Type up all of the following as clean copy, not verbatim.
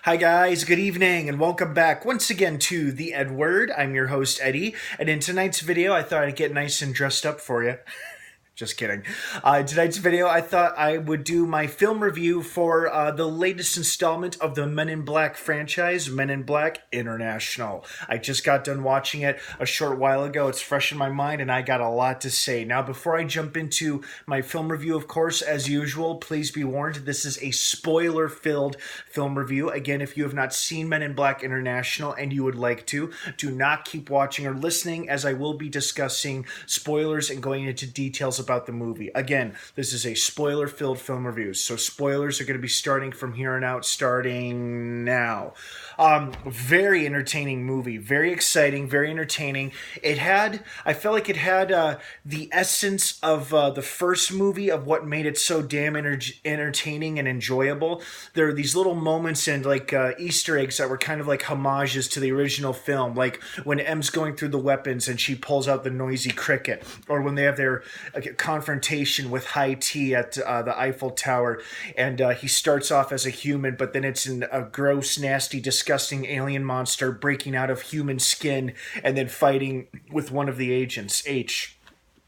Hi guys, good evening and welcome back once again to the EdWord. I'm your host Eddie, and in tonight's video I thought I'd get nice and dressed up for you. Just kidding. In tonight's video, I thought I would do my film review for the latest installment of the Men in Black franchise, Men in Black International. I just got done watching it a short while ago. It's fresh in my mind, and I got a lot to say. Now, before I jump into my film review, of course, as usual, please be warned, this is a spoiler-filled film review. Again, if you have not seen Men in Black International and you would like to, do not keep watching or listening, as I will be discussing spoilers and going into details about the movie. Again, this is a spoiler-filled film review, so spoilers are going to be starting from here on out, starting now. Very entertaining movie, very exciting, very entertaining. I felt like it had the essence of the first movie, of what made it so damn entertaining and enjoyable. There are these little moments and like Easter eggs that were kind of like homages to the original film, like when M's going through the weapons and she pulls out the noisy cricket, or when they have their confrontation with High T at the Eiffel Tower, and he starts off as a human, but then it's a gross, nasty, disgusting alien monster breaking out of human skin and then fighting with one of the agents, H.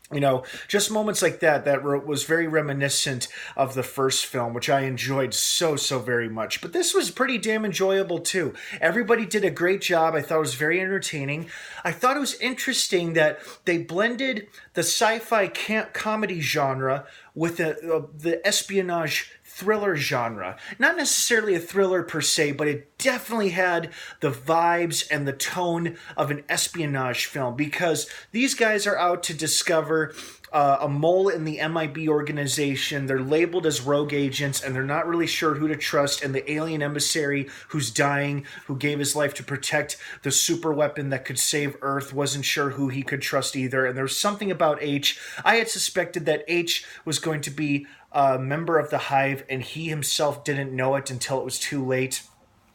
You know, just moments like that was very reminiscent of the first film, which I enjoyed so very much. But this was pretty damn enjoyable too. Everybody did a great job. I thought it was very entertaining. I thought it was interesting that they blended the sci-fi comedy genre with the espionage thriller genre. Not necessarily a thriller per se, but it definitely had the vibes and the tone of an espionage film, because these guys are out to discover a mole in the MIB organization. They're labeled as rogue agents, and they're not really sure who to trust. And the alien emissary who's dying, who gave his life to protect the super weapon that could save Earth, wasn't sure who he could trust either. And there was something about H. I had suspected that H was going to be a member of the Hive, and he himself didn't know it until it was too late.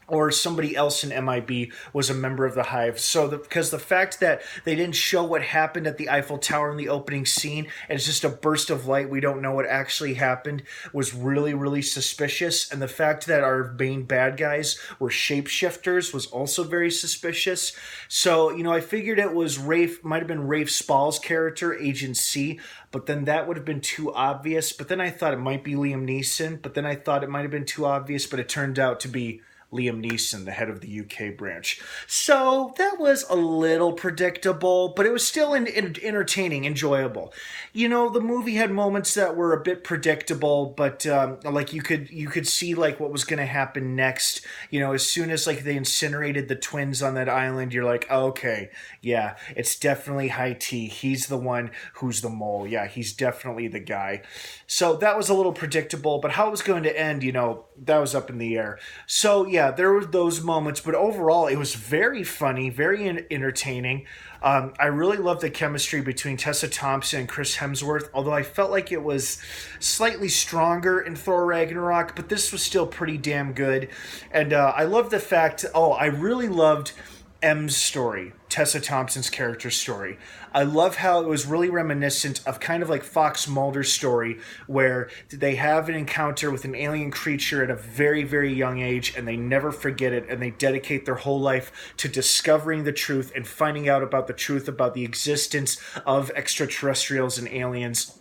Or somebody else in MIB was a member of the Hive. Because the fact that they didn't show what happened at the Eiffel Tower in the opening scene, and it's just a burst of light, we don't know what actually happened, was really suspicious. And the fact that our main bad guys were shapeshifters was also very suspicious. So, you know, I figured it was might have been Rafe Spall's character, Agent C, but then that would have been too obvious. But then I thought it might be Liam Neeson, but then I thought it might have been too obvious, but it turned out to be Liam Neeson, the head of the UK branch. So that was a little predictable, but it was still entertaining, enjoyable. You know, the movie had moments that were a bit predictable, but like you could see like what was going to happen next. You know, as soon as like they incinerated the twins on that island, you're like, oh, okay, yeah, it's definitely High T. He's the one who's the mole. Yeah, he's definitely the guy. So that was a little predictable, but how it was going to end, you know, that was up in the air. So yeah, there were those moments, but overall it was very funny, very entertaining. I really loved the chemistry between Tessa Thompson and Chris Hemsworth, although I felt like it was slightly stronger in Thor Ragnarok, but this was still pretty damn good. And I love the fact, I really loved M's story, Tessa Thompson's character story. I love how it was really reminiscent of kind of like Fox Mulder's story, where they have an encounter with an alien creature at a very young age, and they never forget it, and they dedicate their whole life to discovering the truth and finding out about the truth about the existence of extraterrestrials and aliens.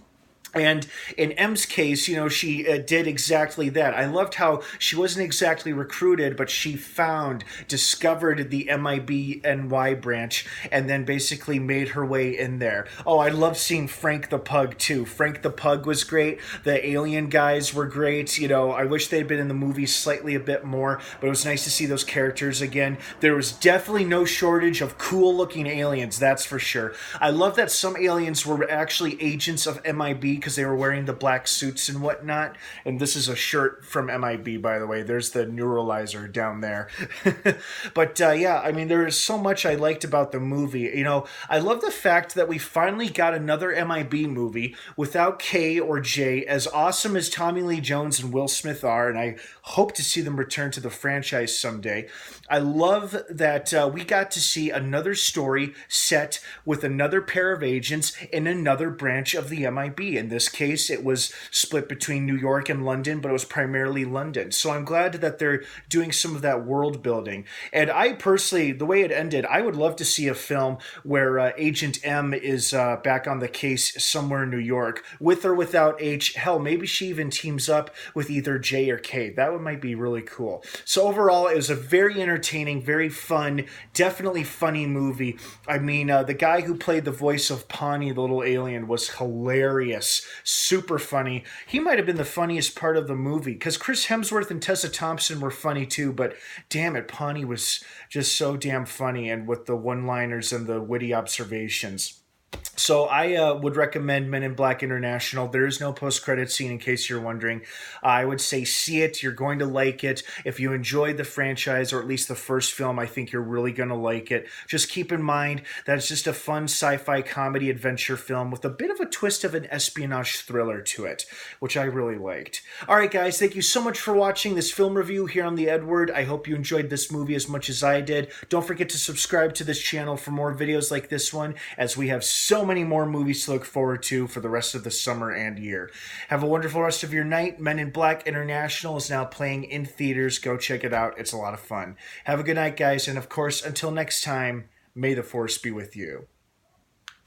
And in M's case, you know, she did exactly that. I loved how she wasn't exactly recruited, but she discovered the MIB NY branch, and then basically made her way in there. Oh, I love seeing Frank the Pug, too. Frank the Pug was great. The alien guys were great. You know, I wish they'd been in the movie slightly a bit more, but it was nice to see those characters again. There was definitely no shortage of cool-looking aliens, that's for sure. I love that some aliens were actually agents of MIB, because they were wearing the black suits and whatnot. And this is a shirt from MIB, by the way. There's the neuralizer down there. But yeah, I mean, there is so much I liked about the movie. You know, I love the fact that we finally got another MIB movie without K or J. As awesome as Tommy Lee Jones and Will Smith are, and I hope to see them return to the franchise someday, I love that we got to see another story set with another pair of agents in another branch of the MIB, and this case, it was split between New York and London, but it was primarily London. So I'm glad that they're doing some of that world building. And I personally, the way it ended, I would love to see a film where Agent M is back on the case somewhere in New York, with or without H. Hell, maybe she even teams up with either J or K. That would might be really cool. So overall, it was a very entertaining, very fun, definitely funny movie. I mean, the guy who played the voice of Pawnee, the little alien, was hilarious, super funny. He might have been the funniest part of the movie, because Chris Hemsworth and Tessa Thompson were funny too, but damn it, Pawnee was just so damn funny, and with the one-liners and the witty observations. So I would recommend Men in Black International. There is no post-credit scene, in case you're wondering. I would say see it. You're going to like it. If you enjoyed the franchise, or at least the first film, I think you're really going to like it. Just keep in mind that it's just a fun sci-fi comedy adventure film with a bit of a twist of an espionage thriller to it, which I really liked. All right, guys, thank you so much for watching this film review here on the EdWord. I hope you enjoyed this movie as much as I did. Don't forget to subscribe to this channel for more videos like this one, as we have so many more movies to look forward to for the rest of the summer and year. Have a wonderful rest of your night. Men in Black International is now playing in theaters. Go check it out. It's a lot of fun. Have a good night, guys. And of course, until next time, may the Force be with you.